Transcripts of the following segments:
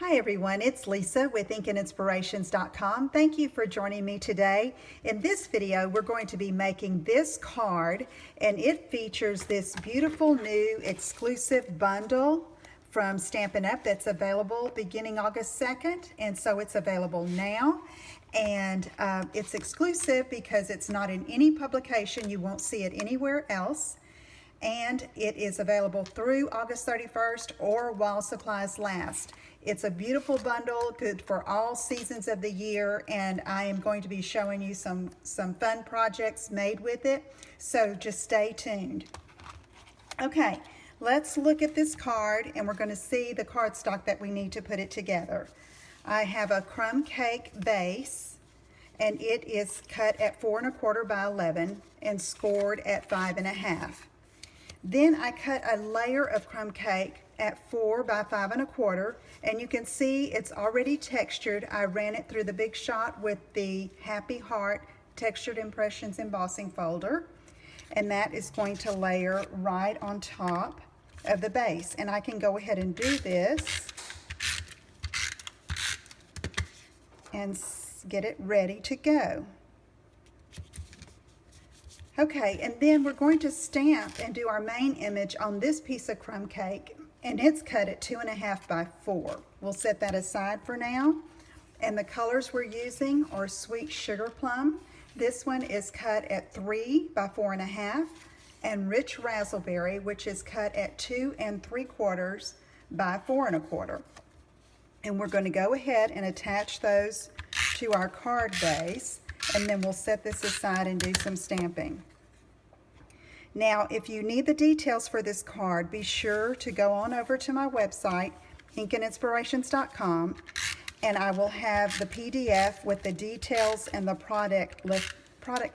Hi everyone, it's Lisa with InkandInspirations.com. Thank you for joining me today. In this video, we're going to be making this card, and it features this beautiful new exclusive bundle from Stampin' Up! That's available beginning August 2nd, and so it's available now. And it's exclusive because it's not in any publication. You won't see it anywhere else. And it is available through August 31st or while supplies last. It's a beautiful bundle, good for all seasons of the year, and I am going to be showing you some fun projects made with it, so just stay tuned. Okay, let's look at this card, and we're going to see the cardstock that we need to put it together. I have a crumb cake base, and it is cut at 4 1/4 by 11 and scored at 5 1/2. Then I cut a layer of crumb cake at 4 by 5 1/4, and you can see it's already textured. I ran it through the Big Shot with the Happy Heart Textured Impressions embossing folder, and that is going to layer right on top of the base. And I can go ahead and do this and get it ready to go. Okay, and then we're going to stamp and do our main image on this piece of crumb cake, and it's cut at 2 1/2 by 4. We'll set that aside for now. And the colors we're using are Sweet Sugar Plum. This one is cut at 3 by 4 1/2, and Rich Razzleberry, which is cut at 2 3/4 by 4 1/4. And we're going to go ahead and attach those to our card base, and then we'll set this aside and do some stamping. Now, if you need the details for this card, be sure to go on over to my website, InkandInspirations.com, and I will have the PDF with the details and the product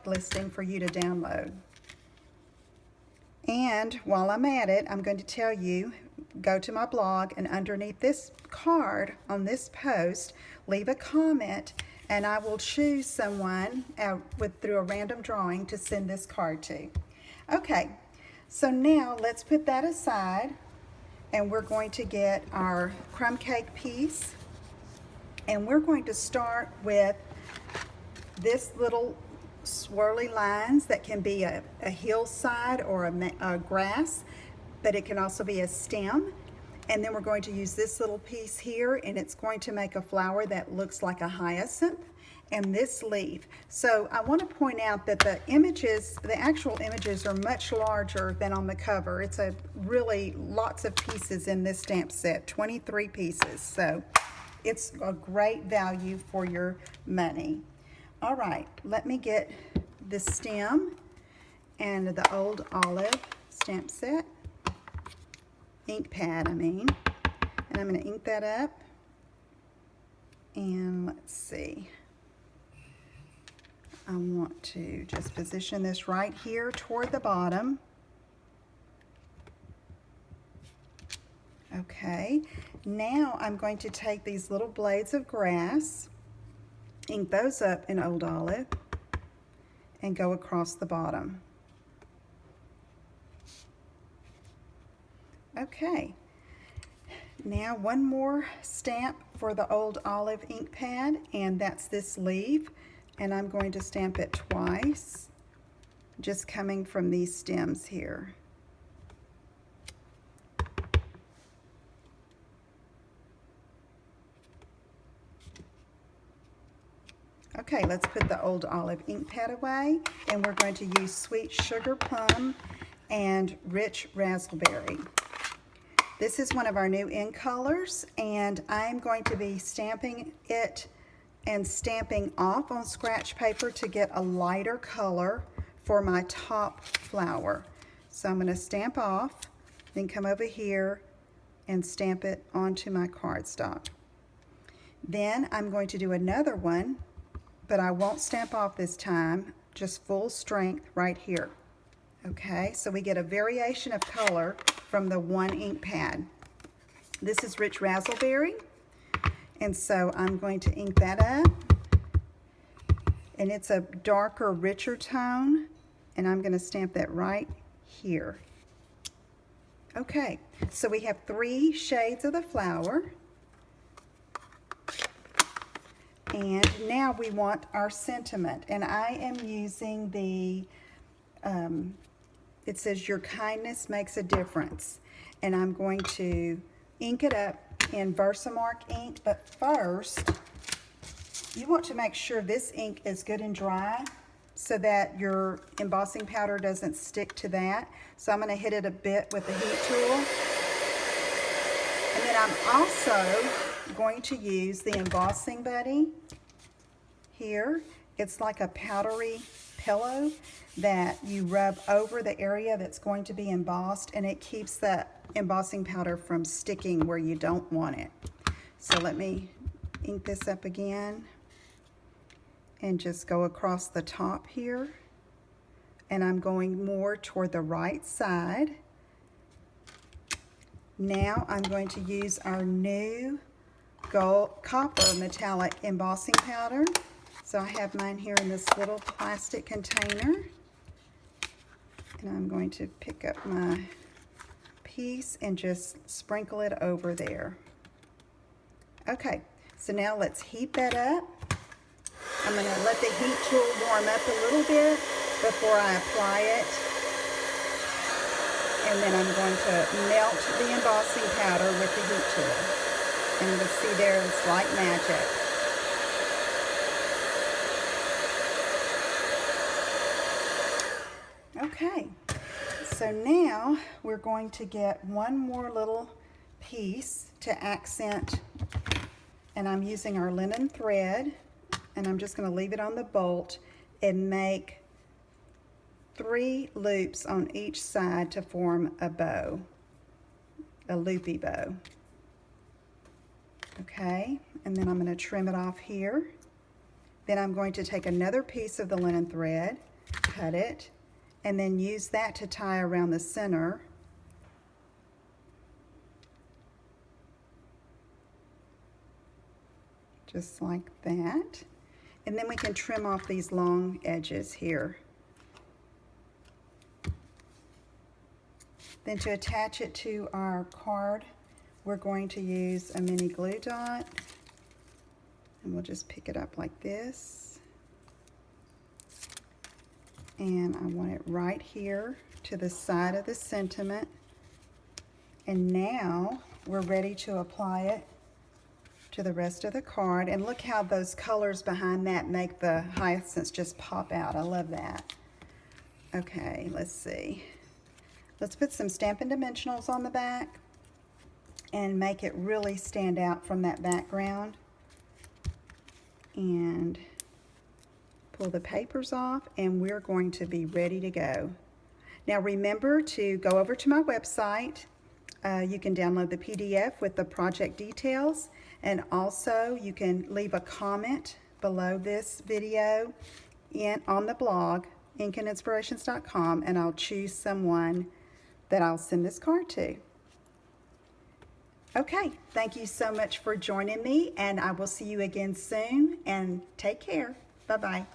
listing for you to download. And while I'm at it, I'm going to tell you, go to my blog, and underneath this card on this post, leave a comment, and I will choose someone through a random drawing to send this card to. Okay, so now let's put that aside, and we're going to get our crumb cake piece, and we're going to start with this little swirly lines that can be a hillside or a grass, but it can also be a stem. And then we're going to use this little piece here, and it's going to make a flower that looks like a hyacinth, and this leaf. So I want to point out that the actual images are much larger than on the cover. It's really lots of pieces in this stamp set, 23 pieces. So it's a great value for your money. All right, let me get the stem and the Old Olive stamp set. Ink pad, I mean. And I'm going to ink that up. And let's see. I want to just position this right here toward the bottom. Okay, now I'm going to take these little blades of grass, ink those up in Old Olive, and go across the bottom. Okay, now one more stamp for the Old Olive ink pad, and that's this leaf, and I'm going to stamp it twice, just coming from these stems here. Okay, let's put the Old Olive ink pad away, and we're going to use Sweet Sugar Plum and Rich Razzleberry. This is one of our new in colors, and I'm going to be stamping it and stamping off on scratch paper to get a lighter color for my top flower. So I'm going to stamp off, then come over here and stamp it onto my cardstock. Then I'm going to do another one, but I won't stamp off this time, just full strength right here. Okay, so we get a variation of color from the one ink pad. This is Rich Razzleberry, and so I'm going to ink that up, and it's a darker, richer tone, and I'm going to stamp that right here. Okay, so we have 3 shades of the flower. And now we want our sentiment, and I am using the, it says your kindness makes a difference, and I'm going to ink it up in Versamark ink, but first you want to make sure this ink is good and dry so that your embossing powder doesn't stick to that. So I'm going to hit it a bit with the heat tool. And then I'm also going to use the embossing buddy here. It's like a powdery pillow that you rub over the area that's going to be embossed, and it keeps that embossing powder from sticking where you don't want it. So let me ink this up again and just go across the top here. And I'm going more toward the right side. Now I'm going to use our new gold copper metallic embossing powder. So I have mine here in this little plastic container. And I'm going to pick up my piece and just sprinkle it over there. Okay, so now let's heat that up. I'm going to let the heat tool warm up a little bit before I apply it. And then I'm going to melt the embossing powder with the heat tool. And you'll see there, it's like magic. Okay, so now we're going to get one more little piece to accent, and I'm using our linen thread, and I'm just going to leave it on the bolt and make 3 loops on each side to form a bow, a loopy bow. Okay, and then I'm going to trim it off here. Then I'm going to take another piece of the linen thread, cut it, and then use that to tie around the center. Just like that. And then we can trim off these long edges here. Then to attach it to our card, we're going to use a mini glue dot. And we'll just pick it up like this. And I want it right here to the side of the sentiment. And now we're ready to apply it to the rest of the card. And look how those colors behind that make the hyacinths just pop out. I love that. Okay, let's see. Let's put some Stampin' Dimensionals on the back and make it really stand out from that background. And pull the papers off, and we're going to be ready to go. Now remember to go over to my website. You can download the PDF with the project details, and also you can leave a comment below this video on the blog, inkinspirations.com, and I'll choose someone that I'll send this card to. Okay, thank you so much for joining me, and I will see you again soon, and take care. Bye-bye.